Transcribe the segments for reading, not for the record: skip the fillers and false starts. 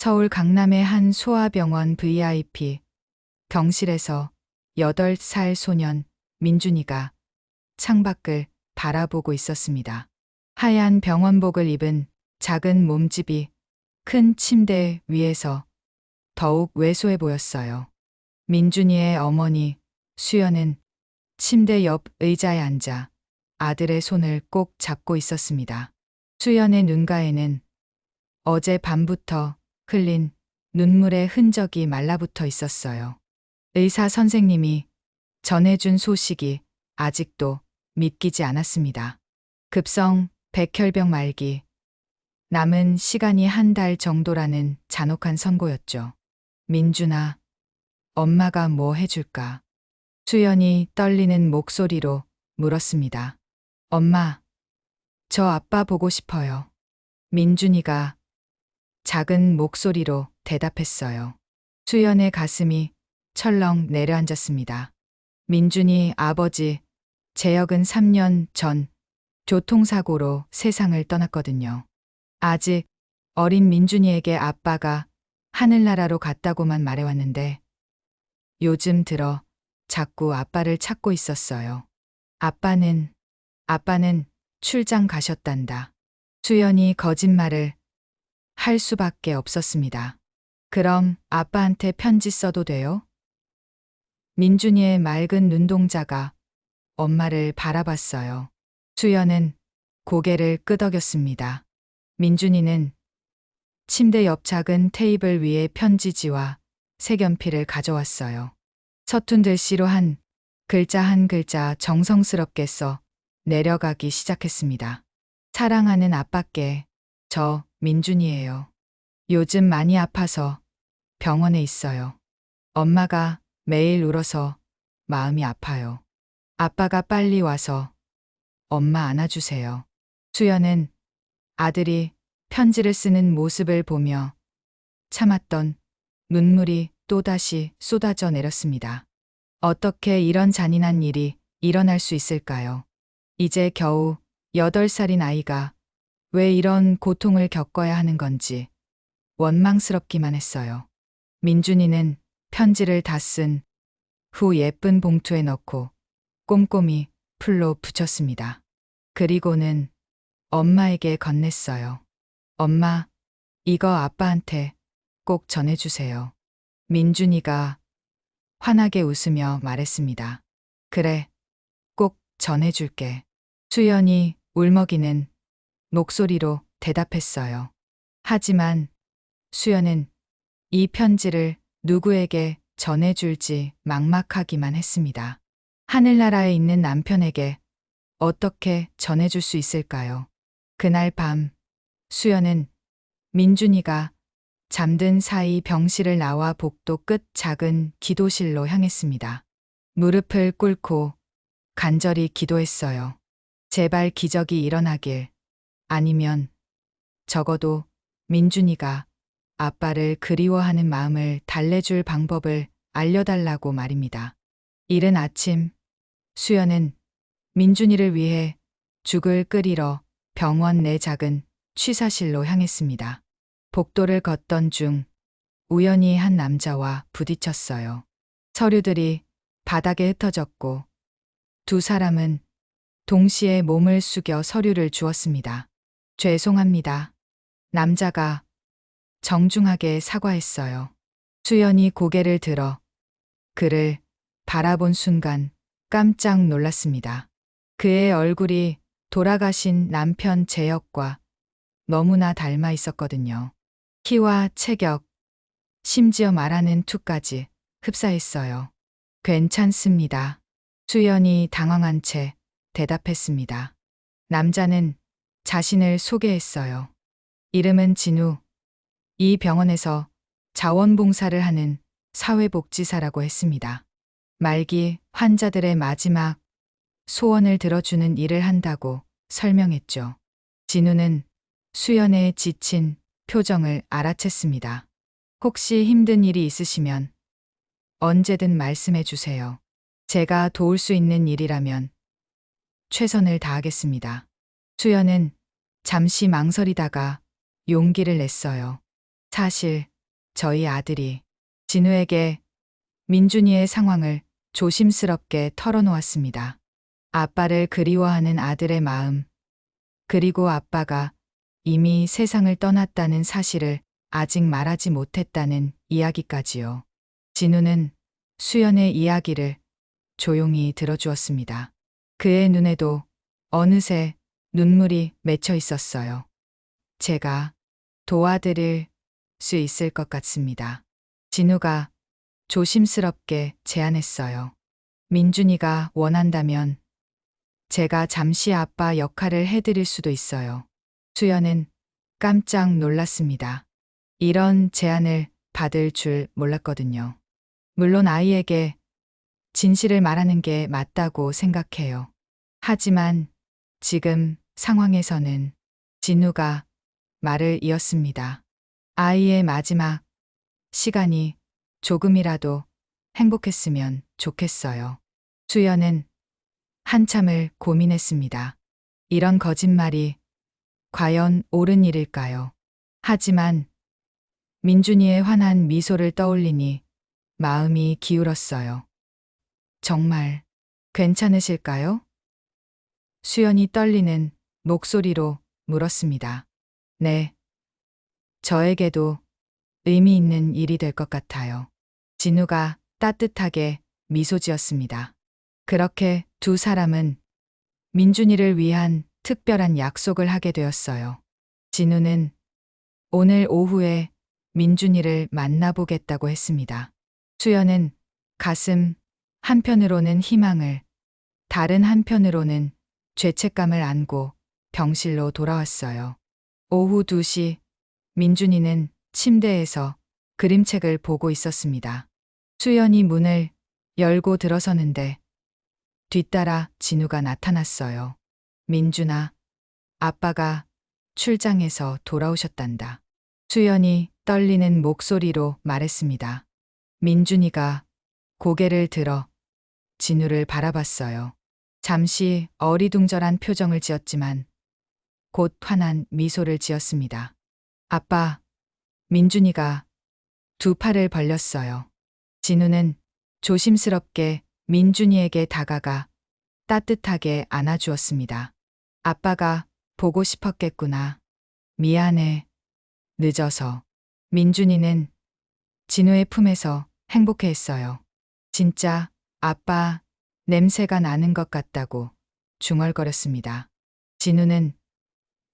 서울 강남의 한 소아병원 VIP 병실에서 8살 소년 민준이가 창밖을 바라보고 있었습니다. 하얀 병원복을 입은 작은 몸집이 큰 침대 위에서 더욱 왜소해 보였어요. 민준이의 어머니 수연은 침대 옆 의자에 앉아 아들의 손을 꼭 잡고 있었습니다. 수연의 눈가에는 어제 밤부터 흘린 눈물의 흔적이 말라붙어 있었어요. 의사 선생님이 전해준 소식이 아직도 믿기지 않았습니다. 급성 백혈병 말기, 남은 시간이 한 달 정도라는 잔혹한 선고였죠. 민준아, 엄마가 뭐 해줄까? 수연이 떨리는 목소리로 물었습니다. 엄마, 저 아빠 보고 싶어요. 민준이가 작은 목소리로 대답했어요. 수연의 가슴이 철렁 내려앉았습니다. 민준이 아버지 재혁은 3년 전 교통사고로 세상을 떠났거든요. 아직 어린 민준이에게 아빠가 하늘나라로 갔다고만 말해왔는데 요즘 들어 자꾸 아빠를 찾고 있었어요. 아빠는 출장 가셨단다. 수연이 거짓말을 할 수밖에 없었습니다. 그럼 아빠한테 편지 써도 돼요? 민준이의 맑은 눈동자가 엄마를 바라봤어요. 수연은 고개를 끄덕였습니다. 민준이는 침대 옆 작은 테이블 위에 편지지와 색연필을 가져왔어요. 서툰 글씨로 한 글자 정성스럽게 써 내려가기 시작했습니다. 사랑하는 아빠께, 저 민준이에요. 요즘 많이 아파서 병원에 있어요. 엄마가 매일 울어서 마음이 아파요. 아빠가 빨리 와서 엄마 안아주세요. 수연은 아들이 편지를 쓰는 모습을 보며 참았던 눈물이 또다시 쏟아져 내렸습니다. 어떻게 이런 잔인한 일이 일어날 수 있을까요? 이제 겨우 8살인 아이가 왜 이런 고통을 겪어야 하는 건지 원망스럽기만 했어요. 민준이는 편지를 다 쓴 후 예쁜 봉투에 넣고 꼼꼼히 풀로 붙였습니다. 그리고는 엄마에게 건넸어요. 엄마, 이거 아빠한테 꼭 전해주세요. 민준이가 환하게 웃으며 말했습니다. 그래, 꼭 전해줄게. 수연이 울먹이는 목소리로 대답했어요. 하지만 수연은 이 편지를 누구에게 전해줄지 막막하기만 했습니다. 하늘나라에 있는 남편에게 어떻게 전해줄 수 있을까요? 그날 밤 수연은 민준이가 잠든 사이 병실을 나와 복도 끝 작은 기도실로 향했습니다. 무릎을 꿇고 간절히 기도했어요. 제발 기적이 일어나길, 아니면 적어도 민준이가 아빠를 그리워하는 마음을 달래줄 방법을 알려달라고 말입니다. 이른 아침 수연은 민준이를 위해 죽을 끓이러 병원 내 작은 취사실로 향했습니다. 복도를 걷던 중 우연히 한 남자와 부딪혔어요. 서류들이 바닥에 흩어졌고 두 사람은 동시에 몸을 숙여 서류를 주었습니다. 죄송합니다. 남자가 정중하게 사과했어요. 수연이 고개를 들어 그를 바라본 순간 깜짝 놀랐습니다. 그의 얼굴이 돌아가신 남편 재혁과 너무나 닮아 있었거든요. 키와 체격, 심지어 말하는 투까지 흡사했어요. 괜찮습니다. 수연이 당황한 채 대답했습니다. 남자는 자신을 소개했어요. 이름은 진우. 이 병원에서 자원봉사를 하는 사회복지사라고 했습니다. 말기 환자들의 마지막 소원을 들어주는 일을 한다고 설명했죠. 진우는 수연의 지친 표정을 알아챘습니다. 혹시 힘든 일이 있으시면 언제든 말씀해 주세요. 제가 도울 수 있는 일이라면 최선을 다하겠습니다. 수연은 잠시 망설이다가 용기를 냈어요. 사실 저희 아들이 진우에게 민준이의 상황을 조심스럽게 털어놓았습니다. 아빠를 그리워하는 아들의 마음, 그리고 아빠가 이미 세상을 떠났다는 사실을 아직 말하지 못했다는 이야기까지요. 진우는 수연의 이야기를 조용히 들어주었습니다. 그의 눈에도 어느새 눈물이 맺혀 있었어요. 제가 도와드릴 수 있을 것 같습니다. 진우가 조심스럽게 제안했어요. 민준이가 원한다면 제가 잠시 아빠 역할을 해드릴 수도 있어요. 수연은 깜짝 놀랐습니다. 이런 제안을 받을 줄 몰랐거든요. 물론 아이에게 진실을 말하는 게 맞다고 생각해요. 하지만 지금 상황에서는 진우가 말을 이었습니다. 아이의 마지막 시간이 조금이라도 행복했으면 좋겠어요. 수연은 한참을 고민했습니다. 이런 거짓말이 과연 옳은 일일까요? 하지만 민준이의 환한 미소를 떠올리니 마음이 기울었어요. 정말 괜찮으실까요? 수연이 떨리는 목소리로 물었습니다. 네. 저에게도 의미 있는 일이 될 것 같아요. 진우가 따뜻하게 미소 지었습니다. 그렇게 두 사람은 민준이를 위한 특별한 약속을 하게 되었어요. 진우는 오늘 오후에 민준이를 만나보겠다고 했습니다. 수연은 가슴 한편으로는 희망을, 다른 한편으로는 죄책감을 안고 병실로 돌아왔어요. 오후 2시 민준이는 침대에서 그림책을 보고 있었습니다. 수연이 문을 열고 들어서는데 뒤따라 진우가 나타났어요. 민준아, 아빠가 출장에서 돌아오셨단다. 수연이 떨리는 목소리로 말했습니다. 민준이가 고개를 들어 진우를 바라봤어요. 잠시 어리둥절한 표정을 지었지만 곧 환한 미소를 지었습니다. 아빠, 민준이가 두 팔을 벌렸어요. 진우는 조심스럽게 민준이에게 다가가 따뜻하게 안아주었습니다. 아빠가 보고 싶었겠구나. 미안해. 늦어서. 민준이는 진우의 품에서 행복해했어요. 진짜 아빠 냄새가 나는 것 같다고 중얼거렸습니다. 진우는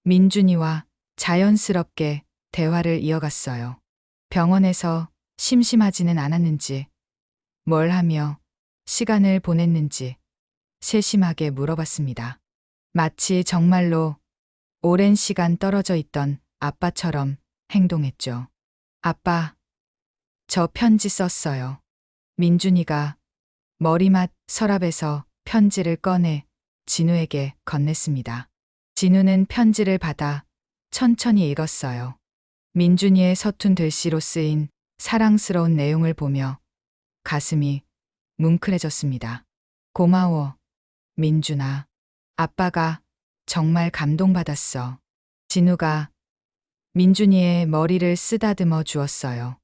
민준이와 자연스럽게 대화를 이어갔어요. 병원에서 심심하지는 않았는지, 뭘 하며 시간을 보냈는지 세심하게 물어봤습니다. 마치 정말로 오랜 시간 떨어져 있던 아빠처럼 행동했죠. 아빠, 저 편지 썼어요. 민준이가 머리맡 서랍에서 편지를 꺼내 진우에게 건넸습니다. 진우는 편지를 받아 천천히 읽었어요. 민준이의 서툰 글씨로 쓰인 사랑스러운 내용을 보며 가슴이 뭉클해졌습니다. 고마워, 민준아. 아빠가 정말 감동받았어. 진우가 민준이의 머리를 쓰다듬어 주었어요.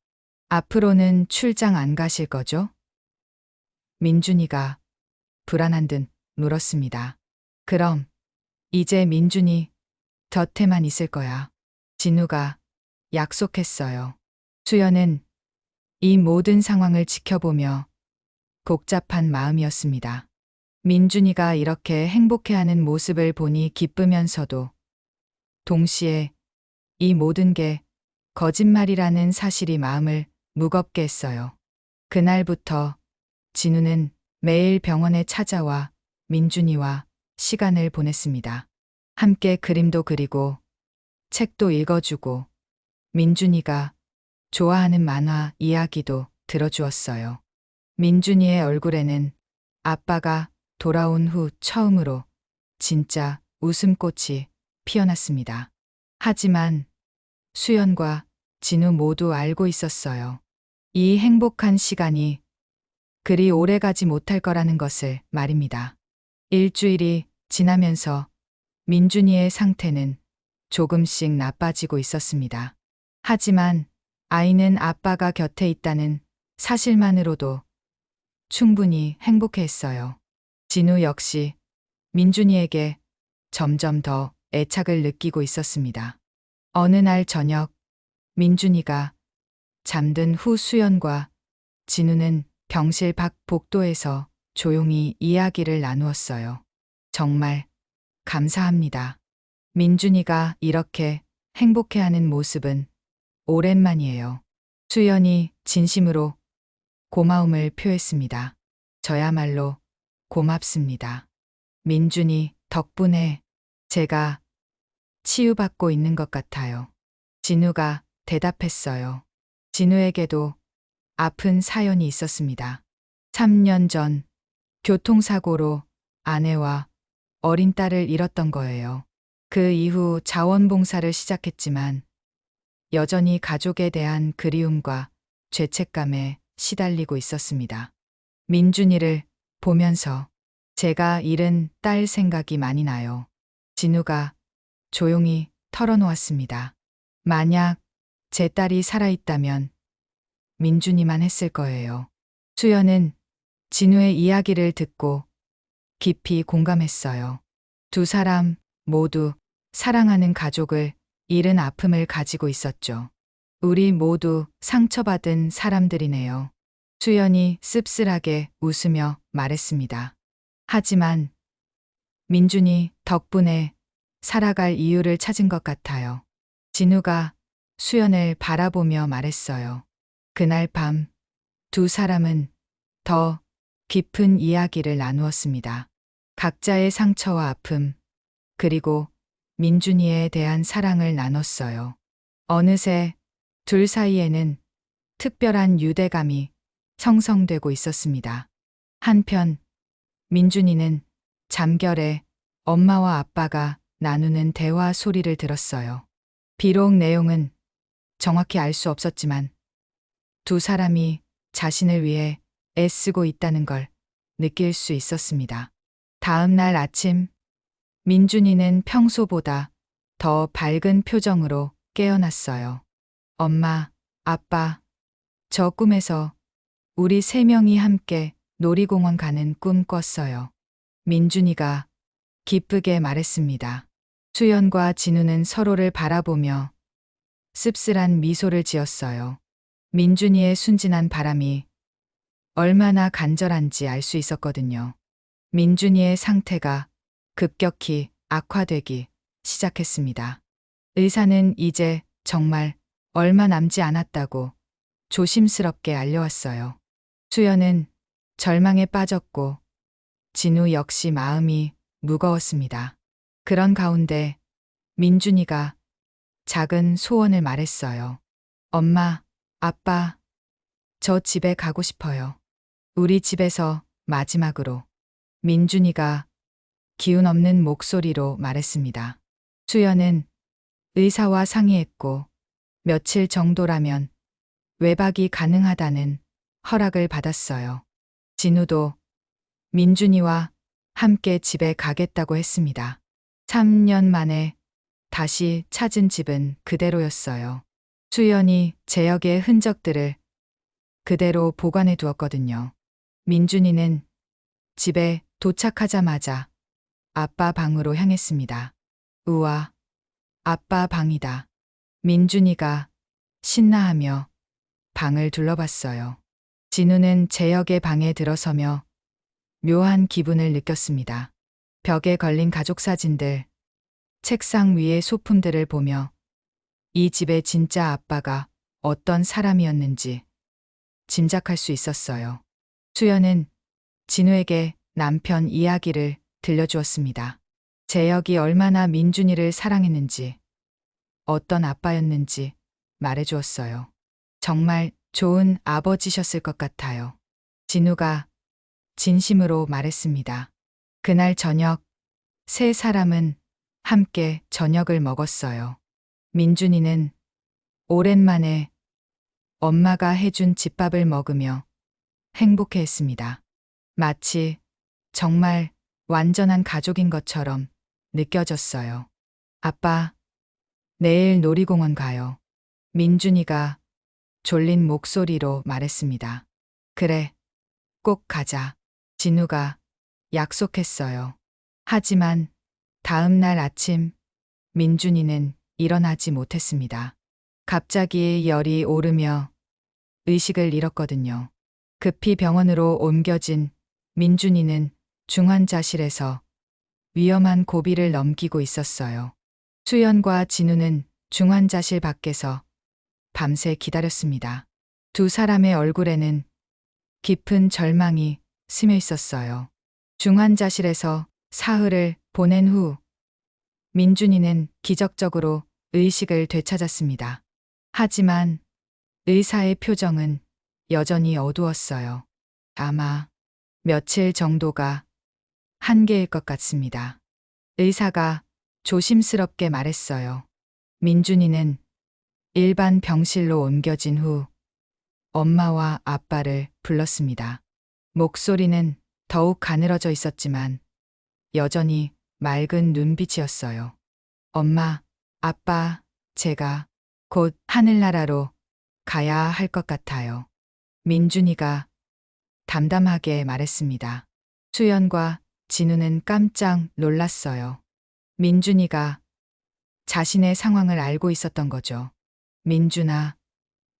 앞으로는 출장 안 가실 거죠? 민준이가 불안한 듯 물었습니다. 그럼 이제 민준이 곁에만 있을 거야. 진우가 약속했어요. 수연은 이 모든 상황을 지켜보며 복잡한 마음이었습니다. 민준이가 이렇게 행복해하는 모습을 보니 기쁘면서도 동시에 이 모든 게 거짓말이라는 사실이 마음을 무겁게 했어요. 그날부터 진우는 매일 병원에 찾아와 민준이와 시간을 보냈습니다. 함께 그림도 그리고 책도 읽어주고 민준이가 좋아하는 만화 이야기도 들어주었어요. 민준이의 얼굴에는 아빠가 돌아온 후 처음으로 진짜 웃음꽃이 피어났습니다. 하지만 수연과 진우 모두 알고 있었어요. 이 행복한 시간이 그리 오래 가지 못할 거라는 것을 말입니다. 일주일이 지나면서 민준이의 상태는 조금씩 나빠지고 있었습니다. 하지만 아이는 아빠가 곁에 있다는 사실만으로도 충분히 행복해했어요. 진우 역시 민준이에게 점점 더 애착을 느끼고 있었습니다. 어느 날 저녁, 민준이가 잠든 후 수연과 진우는 병실 밖 복도에서 조용히 이야기를 나누었어요. 정말 감사합니다. 민준이가 이렇게 행복해하는 모습은 오랜만이에요. 수연이 진심으로 고마움을 표했습니다. 저야말로 고맙습니다. 민준이 덕분에 제가 치유받고 있는 것 같아요. 진우가 대답했어요. 진우에게도 아픈 사연이 있었습니다. 3년 전 교통사고로 아내와 어린 딸을 잃었던 거예요. 그 이후 자원봉사를 시작했지만 여전히 가족에 대한 그리움과 죄책감에 시달리고 있었습니다. 민준이를 보면서 제가 잃은 딸 생각이 많이 나요. 진우가 조용히 털어놓았습니다. 만약 제 딸이 살아있다면 민준이만 했을 거예요. 수연은 진우의 이야기를 듣고 깊이 공감했어요. 두 사람 모두 사랑하는 가족을 잃은 아픔을 가지고 있었죠. 우리 모두 상처받은 사람들이네요. 수연이 씁쓸하게 웃으며 말했습니다. 하지만 민준이 덕분에 살아갈 이유를 찾은 것 같아요. 진우가 수연을 바라보며 말했어요. 그날 밤 두 사람은 더 깊은 이야기를 나누었습니다. 각자의 상처와 아픔, 그리고 민준이에 대한 사랑을 나눴어요. 어느새 둘 사이에는 특별한 유대감이 형성되고 있었습니다. 한편 민준이는 잠결에 엄마와 아빠가 나누는 대화 소리를 들었어요. 비록 내용은 정확히 알 수 없었지만 두 사람이 자신을 위해 애쓰고 있다는 걸 느낄 수 있었습니다. 다음 날 아침, 민준이는 평소보다 더 밝은 표정으로 깨어났어요. 엄마, 아빠, 저 꿈에서 우리 세 명이 함께 놀이공원 가는 꿈 꿨어요. 민준이가 기쁘게 말했습니다. 수연과 진우는 서로를 바라보며 씁쓸한 미소를 지었어요. 민준이의 순진한 바람이 얼마나 간절한지 알 수 있었거든요. 민준이의 상태가 급격히 악화되기 시작했습니다. 의사는 이제 정말 얼마 남지 않았다고 조심스럽게 알려왔어요. 수연은 절망에 빠졌고 진우 역시 마음이 무거웠습니다. 그런 가운데 민준이가 작은 소원을 말했어요. 엄마, 아빠, 저 집에 가고 싶어요. 우리 집에서 마지막으로. 민준이가 기운 없는 목소리로 말했습니다. 수연은 의사와 상의했고 며칠 정도라면 외박이 가능하다는 허락을 받았어요. 진우도 민준이와 함께 집에 가겠다고 했습니다. 3년 만에 다시 찾은 집은 그대로였어요. 수연이 제역의 흔적들을 그대로 보관해 두었거든요. 민준이는 집에 도착하자마자 아빠 방으로 향했습니다. 우와, 아빠 방이다. 민준이가 신나하며 방을 둘러봤어요. 진우는 제역의 방에 들어서며 묘한 기분을 느꼈습니다. 벽에 걸린 가족 사진들, 책상 위의 소품들을 보며 이 집의 진짜 아빠가 어떤 사람이었는지 짐작할 수 있었어요. 수연은 진우에게 남편 이야기를 들려주었습니다. 제역이 얼마나 민준이를 사랑했는지, 어떤 아빠였는지 말해주었어요. 정말 좋은 아버지셨을 것 같아요. 진우가 진심으로 말했습니다. 그날 저녁, 세 사람은 함께 저녁을 먹었어요. 민준이는 오랜만에 엄마가 해준 집밥을 먹으며 행복해했습니다. 마치 정말 완전한 가족인 것처럼 느껴졌어요. 아빠, 내일 놀이공원 가요. 민준이가 졸린 목소리로 말했습니다. 그래, 꼭 가자. 진우가 약속했어요. 하지만 다음 날 아침 민준이는 일어나지 못했습니다. 갑자기 열이 오르며 의식을 잃었거든요. 급히 병원으로 옮겨진 민준이는 중환자실에서 위험한 고비를 넘기고 있었어요. 수연과 진우는 중환자실 밖에서 밤새 기다렸습니다. 두 사람의 얼굴에는 깊은 절망이 스며 있었어요. 중환자실에서 사흘을 보낸 후 민준이는 기적적으로 의식을 되찾았습니다. 하지만 의사의 표정은 여전히 어두웠어요. 아마 며칠 정도가 한계일 것 같습니다. 의사가 조심스럽게 말했어요. 민준이는 일반 병실로 옮겨진 후 엄마와 아빠를 불렀습니다. 목소리는 더욱 가늘어져 있었지만 여전히 맑은 눈빛이었어요. 엄마, 아빠, 제가 곧 하늘나라로 가야 할 것 같아요. 민준이가 담담하게 말했습니다. 수연과 진우는 깜짝 놀랐어요. 민준이가 자신의 상황을 알고 있었던 거죠. 민준아,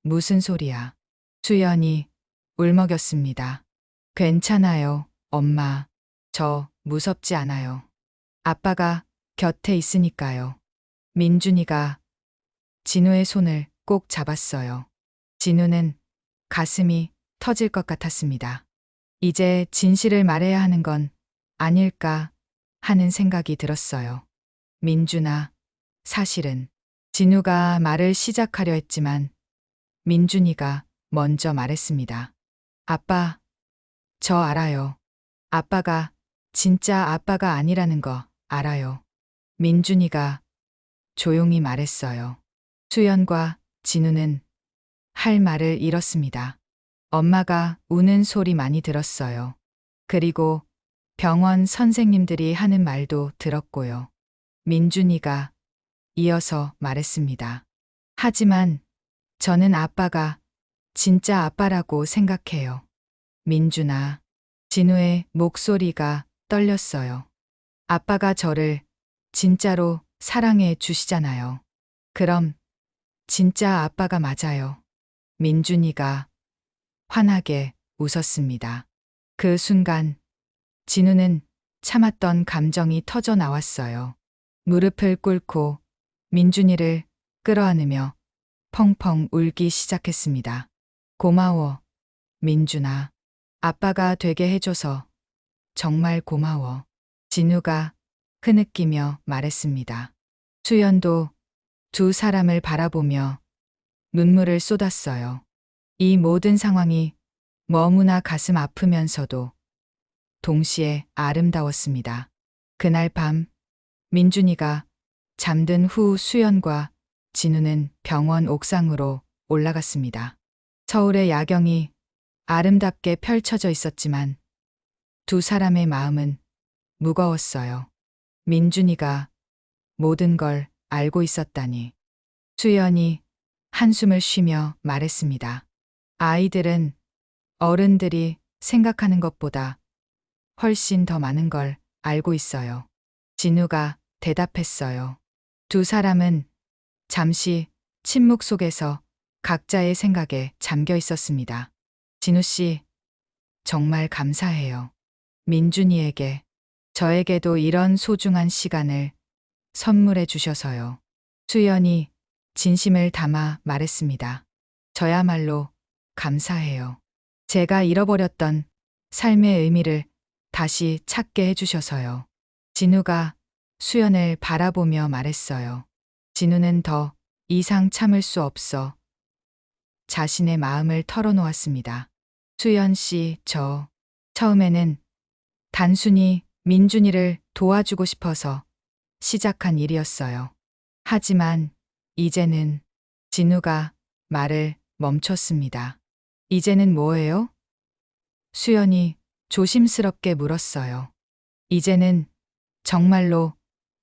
무슨 소리야? 수연이 울먹였습니다. 괜찮아요, 엄마. 저 무섭지 않아요. 아빠가 곁에 있으니까요. 민준이가 진우의 손을 꼭 잡았어요. 진우는 가슴이 터질 것 같았습니다. 이제 진실을 말해야 하는 건 아닐까 하는 생각이 들었어요. 민준아, 사실은 진우가 말을 시작하려 했지만 민준이가 먼저 말했습니다. 아빠, 저 알아요. 아빠가 진짜 아빠가 아니라는 거 알아요. 민준이가 조용히 말했어요. 수연과 진우는 할 말을 잃었습니다. 엄마가 우는 소리 많이 들었어요. 그리고 병원 선생님들이 하는 말도 들었고요. 민준이가 이어서 말했습니다. 하지만 저는 아빠가 진짜 아빠라고 생각해요. 민준아, 진우의 목소리가 떨렸어요. 아빠가 저를 진짜로 사랑해 주시잖아요. 그럼 진짜 아빠가 맞아요. 민준이가 환하게 웃었습니다. 그 순간 진우는 참았던 감정이 터져 나왔어요. 무릎을 꿇고 민준이를 끌어안으며 펑펑 울기 시작했습니다. 고마워, 민준아. 아빠가 되게 해줘서 정말 고마워. 진우가 흐느끼며 말했습니다. 수연도 두 사람을 바라보며 눈물을 쏟았어요. 이 모든 상황이 너무나 가슴 아프면서도 동시에 아름다웠습니다. 그날 밤 민준이가 잠든 후 수연과 진우는 병원 옥상으로 올라갔습니다. 서울의 야경이 아름답게 펼쳐져 있었지만 두 사람의 마음은 무거웠어요. 민준이가 모든 걸 알고 있었다니. 수연이 한숨을 쉬며 말했습니다. 아이들은 어른들이 생각하는 것보다 훨씬 더 많은 걸 알고 있어요. 진우가 대답했어요. 두 사람은 잠시 침묵 속에서 각자의 생각에 잠겨 있었습니다. 진우 씨, 정말 감사해요. 민준이에게, 저에게도 이런 소중한 시간을 선물해 주셔서요. 수연이 진심을 담아 말했습니다. 저야말로 감사해요. 제가 잃어버렸던 삶의 의미를 다시 찾게 해주셔서요. 진우가 수연을 바라보며 말했어요. 진우는 더 이상 참을 수 없어 자신의 마음을 털어놓았습니다. 수연 씨, 저 처음에는 단순히 민준이를 도와주고 싶어서 시작한 일이었어요. 하지만 이제는 진우가 말을 멈췄습니다. 이제는 뭐예요? 수연이 조심스럽게 물었어요. 이제는 정말로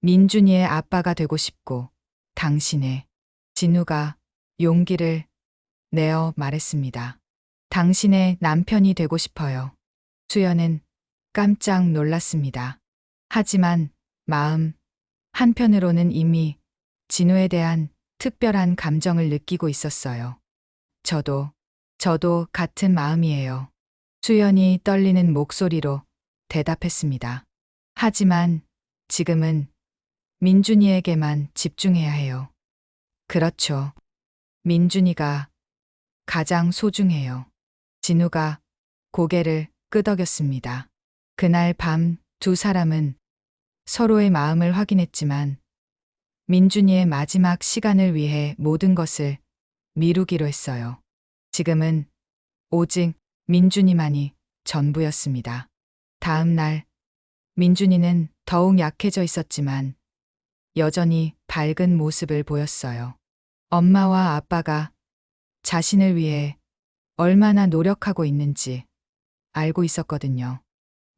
민준이의 아빠가 되고 싶고 당신의 진우가 용기를 내어 말했습니다. 당신의 남편이 되고 싶어요. 수연은 깜짝 놀랐습니다. 하지만 마음 한편으로는 이미 진우에 대한 특별한 감정을 느끼고 있었어요. 저도 같은 마음이에요. 수연이 떨리는 목소리로 대답했습니다. 하지만 지금은 민준이에게만 집중해야 해요. 그렇죠. 민준이가 가장 소중해요. 진우가 고개를 끄덕였습니다. 그날 밤 두 사람은 서로의 마음을 확인했지만 민준이의 마지막 시간을 위해 모든 것을 미루기로 했어요. 지금은 오직 민준이만이 전부였습니다. 다음 날 민준이는 더욱 약해져 있었지만 여전히 밝은 모습을 보였어요. 엄마와 아빠가 자신을 위해 얼마나 노력하고 있는지 알고 있었거든요.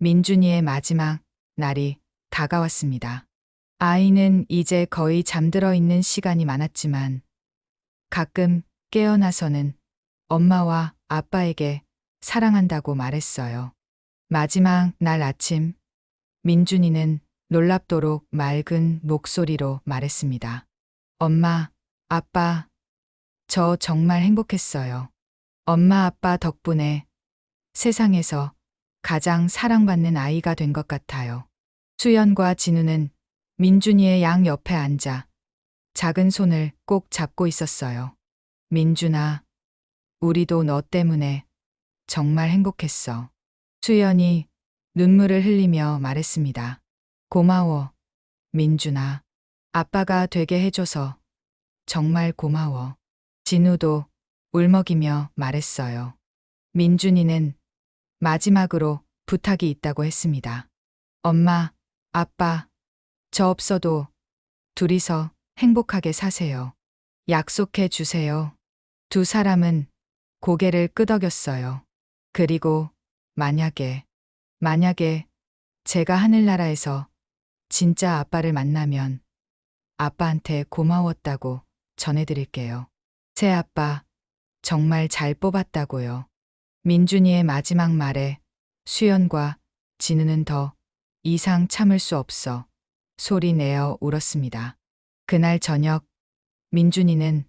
민준이의 마지막 날이 다가왔습니다. 아이는 이제 거의 잠들어 있는 시간이 많았지만 가끔 깨어나서는 엄마와 아빠에게 사랑한다고 말했어요. 마지막 날 아침, 민준이는 놀랍도록 맑은 목소리로 말했습니다. 엄마, 아빠, 저 정말 행복했어요. 엄마, 아빠 덕분에 세상에서 가장 사랑받는 아이가 된 것 같아요. 수연과 진우는 민준이의 양 옆에 앉아 작은 손을 꼭 잡고 있었어요. 민준아, 우리도 너 때문에 정말 행복했어. 수연이 눈물을 흘리며 말했습니다. 고마워, 민준아. 아빠가 되게 해줘서 정말 고마워. 진우도 울먹이며 말했어요. 민준이는 마지막으로 부탁이 있다고 했습니다. 엄마, 아빠, 저 없어도 둘이서 행복하게 사세요. 약속해 주세요. 두 사람은 고개를 끄덕였어요. 그리고 만약에 제가 하늘나라에서 진짜 아빠를 만나면 아빠한테 고마웠다고 전해드릴게요. 새 아빠 정말 잘 뽑았다고요. 민준이의 마지막 말에 수연과 진우는 더 이상 참을 수 없어 소리 내어 울었습니다. 그날 저녁 민준이는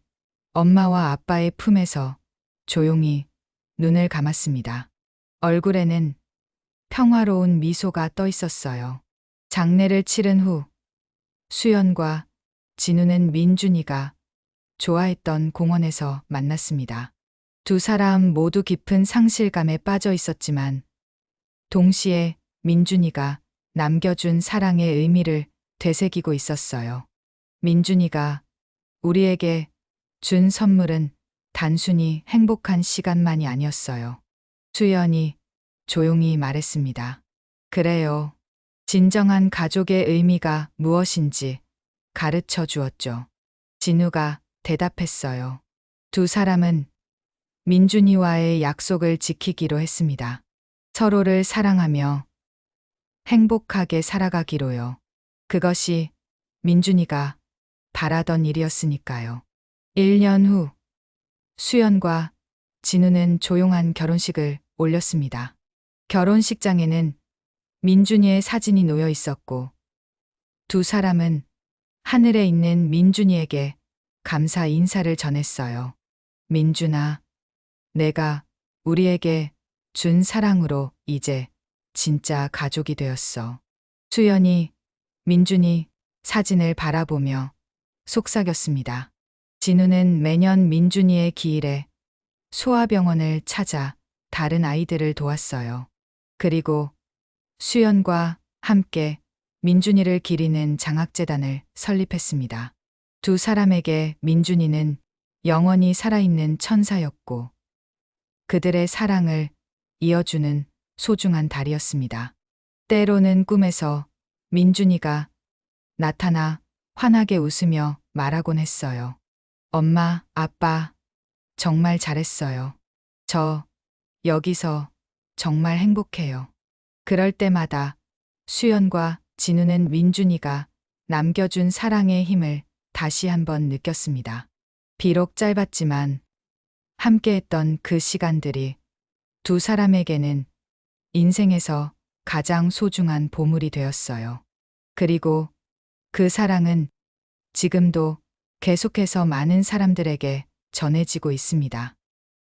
엄마와 아빠의 품에서 조용히 눈을 감았습니다. 얼굴에는 평화로운 미소가 떠 있었어요. 장례를 치른 후 수연과 진우는 민준이가 좋아했던 공원에서 만났습니다. 두 사람 모두 깊은 상실감에 빠져 있었지만 동시에 민준이가 남겨준 사랑의 의미를 되새기고 있었어요. 민준이가 우리에게 준 선물은 단순히 행복한 시간만이 아니었어요. 수연이 조용히 말했습니다. 그래요. 진정한 가족의 의미가 무엇인지 가르쳐 주었죠. 진우가 대답했어요. 두 사람은 민준이와의 약속을 지키기로 했습니다. 서로를 사랑하며 행복하게 살아가기로요. 그것이 민준이가 바라던 일이었으니까요. 1년 후 수연과 진우는 조용한 결혼식을 올렸습니다. 결혼식장에는 민준이의 사진이 놓여 있었고 두 사람은 하늘에 있는 민준이에게 감사 인사를 전했어요. 민준아, 내가 우리에게 준 사랑으로 이제 진짜 가족이 되었어. 수연이 민준이 사진을 바라보며 속삭였습니다. 진우는 매년 민준이의 기일에 소아병원을 찾아 다른 아이들을 도왔어요. 그리고 수연과 함께 민준이를 기리는 장학재단을 설립했습니다. 두 사람에게 민준이는 영원히 살아있는 천사였고 그들의 사랑을 이어주는 소중한 달이었습니다. 때로는 꿈에서 민준이가 나타나 환하게 웃으며 말하곤 했어요. 엄마, 아빠, 정말 잘했어요. 저 여기서 정말 행복해요. 그럴 때마다 수연과 진우는 민준이가 남겨준 사랑의 힘을 다시 한번 느꼈습니다. 비록 짧았지만 함께했던 그 시간들이 두 사람에게는 인생에서 가장 소중한 보물이 되었어요. 그리고 그 사랑은 지금도 계속해서 많은 사람들에게 전해지고 있습니다.